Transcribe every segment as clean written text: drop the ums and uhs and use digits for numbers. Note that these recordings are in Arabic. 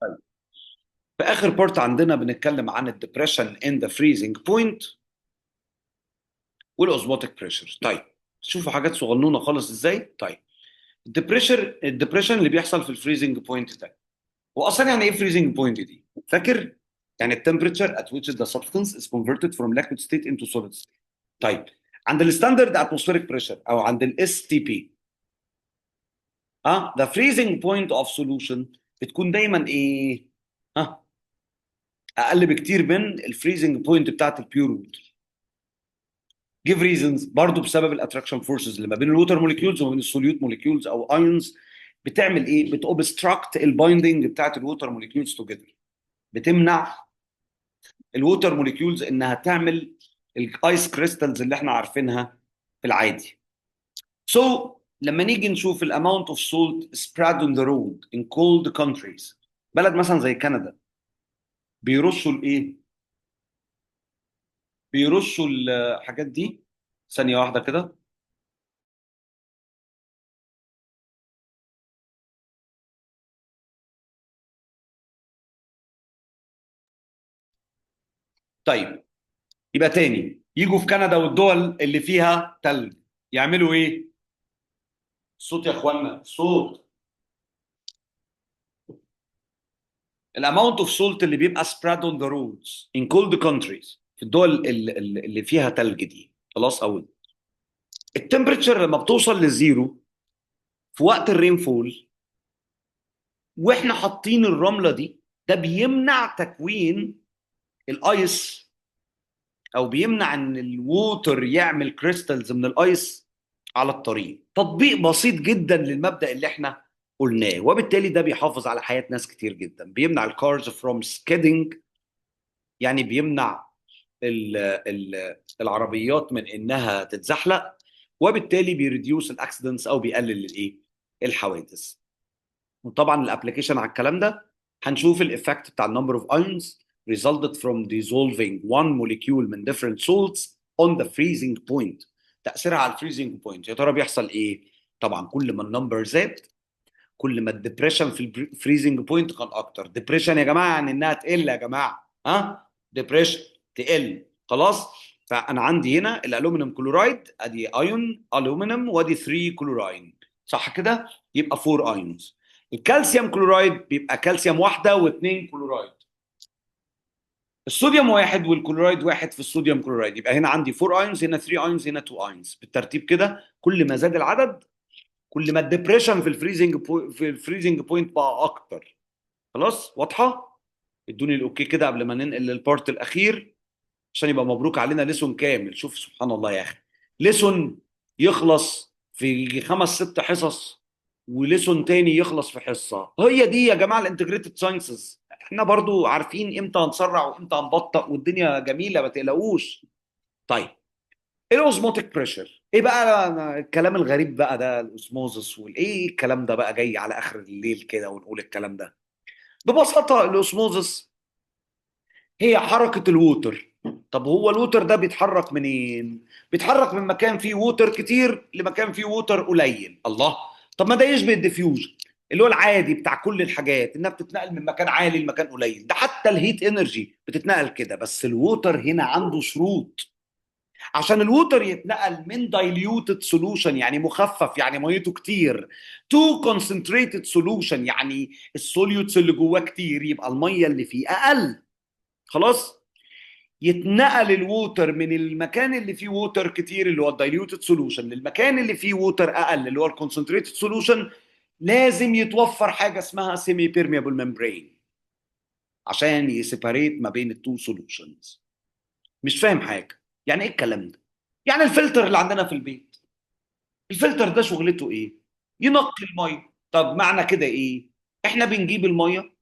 طيب، في اخر بارت عندنا بنتكلم عن الدبريشن ان ذا فريزنج بوينت والاوزموتيك بريشر. طيب، شوفوا حاجات صغنونه خالص ازاي. طيب، الدبريشن اللي بيحصل في الفريزنج بوينت ده، هو اصلا يعني ايه فريزنج بوينت دي؟ فاكر؟ يعني التمبريتشر at which the substance is converted from liquid state into solid state. طيب، عند الستاندرد اتموسفيريك بريشر او عند الاس تي بي، the freezing point of solution بتكون دايما ايه؟ ها، اقل بكتير من الفريزنج بوينت بتاعت البيور ووتر. give reasons برضو بسبب الاتراكشن فورسز اللي ما بين الووتر موليكيولز وما بين السوليوت موليكيولز او ايونز. بتعمل ايه؟ بتوبستراكت البايندنج بتاعت الووتر موليكيولز توجذر، بتمنع الووتر موليكيولز انها تعمل الايس كريستالز اللي احنا عارفينها في العادي. So لما نيجي نشوف الاماونت اوف سولت spread on the road in cold countries، بلد مثلا زي كندا، بيرشوا الايه؟ بيرشوا الحاجات دي. ثانية واحدة كده. طيب، يبقى تاني يجوا في كندا والدول اللي فيها تلج يعملوا ايه؟ صوت يا اخوانا، صوت. الاماونت اوف سولت اللي بيبقى spread on the roads in cold countries، في الدول اللي فيها تلج دي، خلاص، او التمبريتشر لما بتوصل للزيرو في وقت الرينفول واحنا حاطين الرمله دي، ده بيمنع تكوين الايس، او بيمنع ان الووتر يعمل كريستالز من الايس على الطريق. تطبيق بسيط جدا للمبدأ اللي احنا قلناه، وبالتالي ده بيحافظ على حياة ناس كتير جدا. بيمنع الكارز فروم سكيدنج، يعني بيمنع العربيات من انها تتزحلق، وبالتالي بيريديوس الاكسيدنتس او بيقلل الايه؟ الحوادث. وطبعا الابلكيشن على الكلام ده هنشوف الايفكت بتاع النمبر اوف ايونز resulted from dissolving one molecule من different salts on the freezing point. تأثيرها على الفريزنج بوينت يا ترى بيحصل ايه؟ طبعا كل ما النمبر زاد، كل ما الدبريشن في الفريزنج بوينت كان اكتر. ديبريشن يا جماعه يعني انها تقل يا جماعه، ديبريشن تقل، خلاص. فانا عندي هنا الالومنيوم كلورايد، ادي ايون الومنيوم، وادي 3 كلوراين، صح كده؟ يبقى 4 ايونز. الكالسيوم كلورايد بيبقى كالسيوم واحده واثنين كلورايد. الصوديوم واحد والكلورايد واحد في الصوديوم كلورايد، يبقى هنا عندي 4 ايونز، هنا 3 ايونز، هنا 2 ايونز، بالترتيب كده. كل ما زاد العدد، كل ما الدبريشن في الفريزنج بوينت بقى اكتر. خلاص، واضحه؟ ادوني الاوكي كده قبل ما ننقل للبارت الاخير، عشان يبقى مبروك علينا ليسون كامل. شوف سبحان الله يا اخي، ليسون يخلص في 5 6 حصص، وليسون تاني يخلص في حصه. هي دي يا جماعه الانتجريتد ساينسز. احنا برضو عارفين امتى هنسرع وامتى هنبطأ، والدنيا جميله ما تقلقوش. طيب، الاوزموتيك بريشر ايه بقى؟ الكلام الغريب بقى ده، الاوزموزس والايه الكلام ده بقى جاي على اخر الليل كده ونقول الكلام ده. ببساطه الاوزموزس هي حركه الووتر. طب هو الووتر ده بيتحرك منين؟ بيتحرك من مكان فيه ووتر كتير لمكان فيه ووتر قليل. الله، طب ما ده يشبه الديفيوجن اللي هو العادي بتاع كل الحاجات، انها بتتنقل من مكان عالي لمكان قليل. ده حتى الهيت انرجي بتتنقل كده، بس الووتر هنا عنده شروط. عشان الووتر يتنقل من diluted solution يعني مخفف، يعني ميته كتير، to concentrated solution يعني السوليوتس اللي جواه كتير، يبقى الميه اللي فيه اقل. خلاص، يتنقل الووتر من المكان اللي فيه ووتر كتير اللي هو الدايليوتد سولوشن للمكان اللي فيه ووتر اقل اللي هو الكونسنتريتد سولوشن. لازم يتوفر حاجه اسمها سيمي بيرميبل ممبرين عشان يسيبريت ما بين التو سولوشنز. مش فاهم حاجه، يعني ايه الكلام ده؟ يعني الفلتر اللي عندنا في البيت، الفلتر ده شغلته ايه؟ ينقي الميه. طب معنى كده ايه؟ احنا بنجيب الميه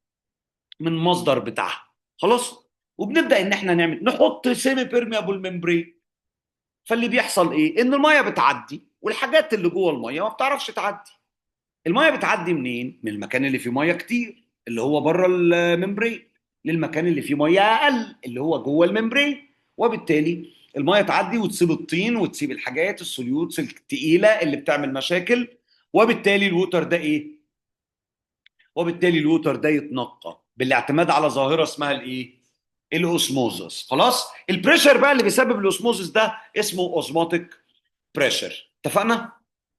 من مصدر بتاعها، خلاص، وبنبدا ان احنا نحط سيمي بيرميبل ممبرين. فاللي بيحصل ايه؟ ان الميه بتعدي، والحاجات اللي جوه الميه ما بتعرفش تعدي. الميه بتعدي منين؟ من المكان اللي فيه ميه كتير اللي هو بره الممبرين، للمكان اللي فيه ميه اقل اللي هو جوه الممبرين. وبالتالي الميه تعدي وتسيب الطين وتسيب الحاجات السوليوتس التقيله اللي بتعمل مشاكل. وبالتالي الووتر ده ايه؟ وبالتالي الووتر ده يتنقى بالاعتماد على ظاهره اسمها الايه؟ الاوسموزس. خلاص، البريشر بقى اللي بيسبب الاوسموزس ده اسمه اوزموتيك بريشر. اتفقنا؟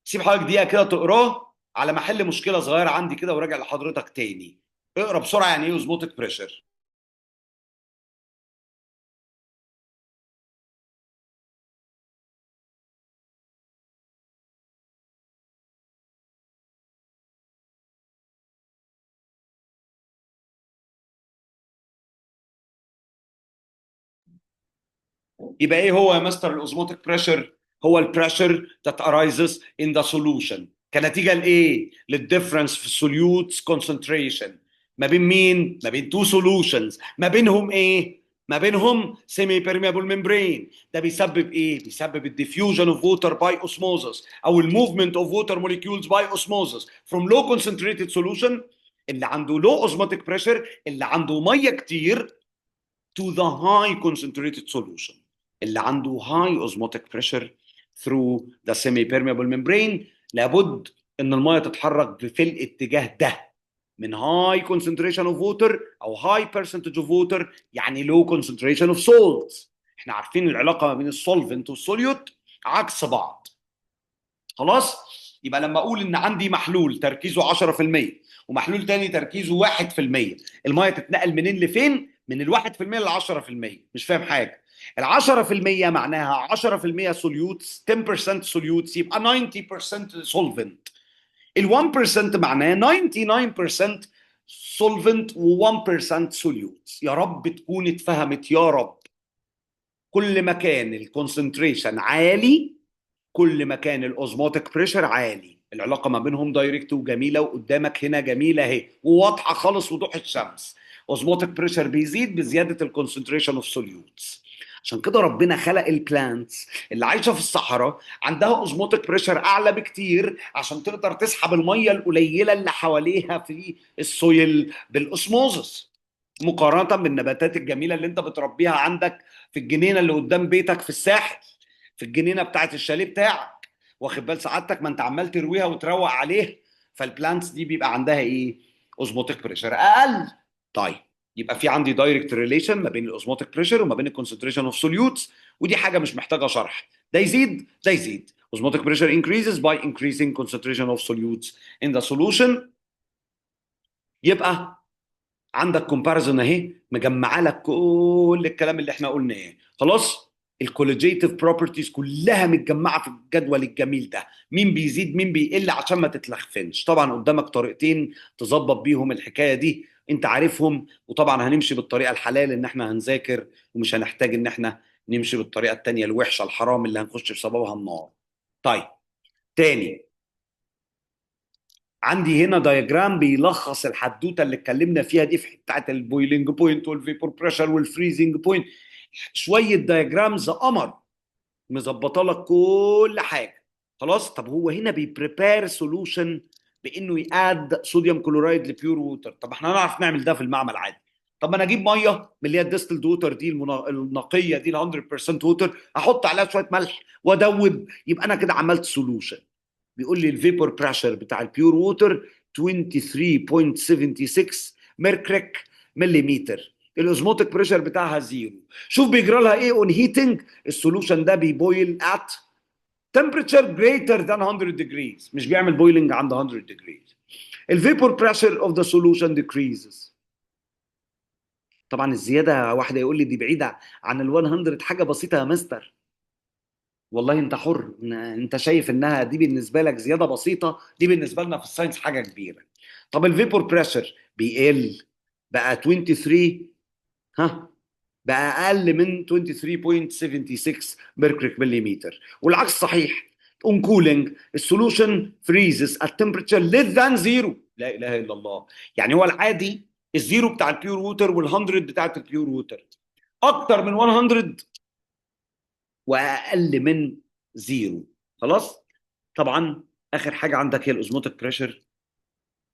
سيب حضرتك دقيقه كده تقراه على محل مشكله صغيره عندي كده وراجع لحضرتك تاني. اقرا بسرعه يعني ايه اوزموتيك بريشر. يبقى ايه هو يا مستر الاوزموتيك بريشر؟ هو البريشر that arises in the solution كنتيجه لايه؟ للديفرنس في السوليوتس كونسنتريشن ما بين مين؟ ما بين تو سولوشنز، ما بينهم ايه؟ ما بينهم سيمي بيرميبل ممبرين. ده بيسبب ايه؟ بيسبب الديفيوجن اوف ووتر باي اوسموزس او الموفمنت اوف ووتر موليكيولز باي اوسموزس فروم لو كونسنتريتد سولوشن اللي عنده لو اوزموتيك بريشر، اللي عنده ميه كتير، to the high concentrated solution اللي عنده high osmotic pressure through the semi-permeable membrane. لابد ان الميه تتحرك في الاتجاه ده من high concentration of water او high percentage of water يعني low concentration of salts. احنا عارفين العلاقه ما بين السولفنت والسوليوت عكس بعض. خلاص، يبقى لما اقول ان عندي محلول تركيزه 10% ومحلول تاني تركيزه 1%، الميه تتنقل منين لفين؟ من ال 1% لل 10%. مش فاهم حاجه. ال 10% معناها 10% سوليوتس، 10% سوليوتس، يبقى 90% سولفنت. ال 1% معناه 99% سولفنت و1% سوليوتس. يا رب تكون اتفهمت يا رب. كل ما كان الكونسنتريشن عالي كل ما كان الاوزموتيك بريشر عالي. العلاقه ما بينهم دايركت وجميله وقدامك هنا جميله اهي وواضحه خالص وضوح الشمس. اوزموتيك بريشر بيزيد بزياده الكونسنتريشن اوف سوليوتس. عشان كده ربنا خلق البلانتس اللي عايشه في الصحراء عندها اوزموتيك بريشر اعلى بكتير عشان تقدر تسحب الميه القليله اللي حواليها في السويل بالاوسموزس، مقارنه بالنباتات الجميله اللي انت بتربيها عندك في الجنينه اللي قدام بيتك في الساحل، في الجنينه بتاعت الشاليه بتاعك. واخد بال سعادتك؟ ما انت عمال ترويها وتروق عليها. فالبلانتس دي بيبقى عندها ايه؟ اوزموتيك بريشر اقل. طيب، يبقى في عندي دايركت ريليشن ما بين الاوزموتيك بريشر وما بين الكونسنتريشن اوف سوليوتس، ودي حاجه مش محتاجه شرح. ده يزيد ده يزيد. osmotic pressure increases by increasing concentration of solutes in the solution. يبقى عندك كومباريزون اهي مجمعه لك كل الكلام اللي احنا قلناه. خلاص، الكوليجيتيف بروبرتيز كلها متجمعه في الجدول الجميل ده. مين بيزيد مين بيقل عشان ما تتلخفنش. طبعا قدامك طريقتين تظبط بيهم الحكايه دي، انت عارفهم. وطبعا هنمشي بالطريقه الحلال ان احنا هنذاكر ومش هنحتاج ان احنا نمشي بالطريقه التانيه الوحشه الحرام اللي هنخش بسببها النار. طيب، تاني، عندي هنا دايجرام بيلخص الحدوته اللي اتكلمنا فيها دي في بتاعت البويلنج بوينت والفيبور بريشر والفريزنج بوينت. شويه دايجرامز قمر مظبطه لك كل حاجه. خلاص، طب هو هنا بيبريبير سولوشن بانه ياد صوديوم كلورايد لبيور ووتر. طب احنا هنعرف نعمل ده في المعمل عادي. طب ما انا اجيب ميه من اللي هي الديستلد ووتر دي النقيه دي ال 100% ووتر، احط عليها شويه ملح وادوب، يبقى انا كده عملت سولوشن. بيقول لي الفيبور بريشر بتاع البيور ووتر 23.76 ميركريك مليمتر. الاوزموتيك بريشر بتاعها زيرو. شوف بيجرى لها ايه اون هيتنج. السولوشن ده بيبويل ات temperature greater than 100 degrees، مش بيعمل بويلنج عند 100 degrees. الفيبور بريشر اوف ذا solution decreases. طبعا الزياده واحده يقول لي دي بعيده عن ال 100، حاجه بسيطه يا مستر. والله انت حر، انت شايف انها دي بالنسبه لك زياده بسيطه، دي بالنسبه لنا في الساينس حاجه كبيره. طب الفيبور بريشر بيقل بقى 23، ها، بقى اقل من 23.76 ميركوري مليمتر. والعكس صحيح. اون كولينج السولوشن فريزز at temperature less than zero. لا اله الا الله. يعني هو العادي الزيرو بتاع البيور ووتر وال100 بتاعت البيور ووتر، اكتر من 100 واقل من زيرو. خلاص. طبعا اخر حاجه عندك هي الاوزموتيك بريشر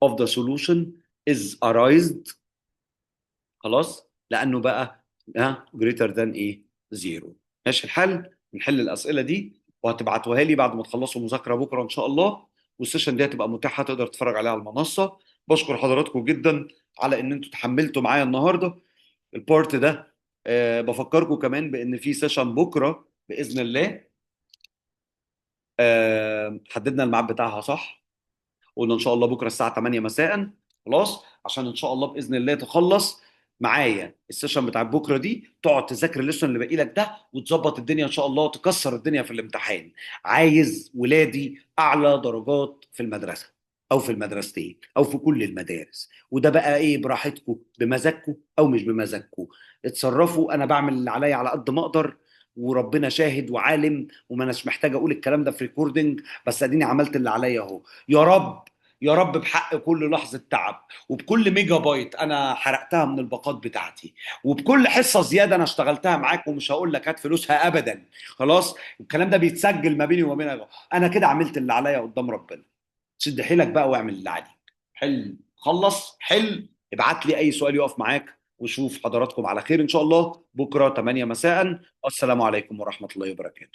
of the solution is arised. خلاص، لانه بقى greater than ايه؟ زيرو. ماشي الحل. نحل الاسئله دي وهتبعتوها لي بعد ما تخلصوا مذاكره بكره ان شاء الله، والسيشن دي هتبقى متاحه تقدر تتفرج عليها على المنصه. بشكر حضراتكم جدا على ان انتوا تحملتوا معايا النهارده البارت ده. بفكركم كمان بان في سيشن بكره باذن الله. حددنا الميعاد بتاعها صح؟ قلنا ان شاء الله بكره الساعه 8 مساء. خلاص، عشان ان شاء الله باذن الله تخلص معايا السيشن بتاع بكره دي، تقعد تذاكر الليسون اللي باقي لك ده وتظبط الدنيا ان شاء الله وتكسر الدنيا في الامتحان. عايز ولادي اعلى درجات في المدرسه، او في المدرستين، او في كل المدارس. وده بقى ايه، براحتكم، بمزاجكم او مش بمزاجكم. اتصرفوا، انا بعمل اللي عليا على قد ما اقدر، وربنا شاهد وعالم، وما اناش محتاج اقول الكلام ده في ريكوردنج، بس اديني عملت اللي عليا اهو. يا رب، يا رب بحق كل لحظة تعب، وبكل ميجا بايت أنا حرقتها من الباقات بتاعتي، وبكل حصة زيادة أنا اشتغلتها معاك ومش هقول لك هات فلوسها أبدا. خلاص، الكلام ده بيتسجل ما بيني وما بينك. أنا كده عملت اللي عليا قدام ربنا. شد حيلك بقى واعمل اللي عليك. حل، خلص حل، ابعت لي أي سؤال يقف معاك، وشوف حضراتكم على خير إن شاء الله بكرة 8 مساء. والسلام عليكم ورحمة الله وبركاته.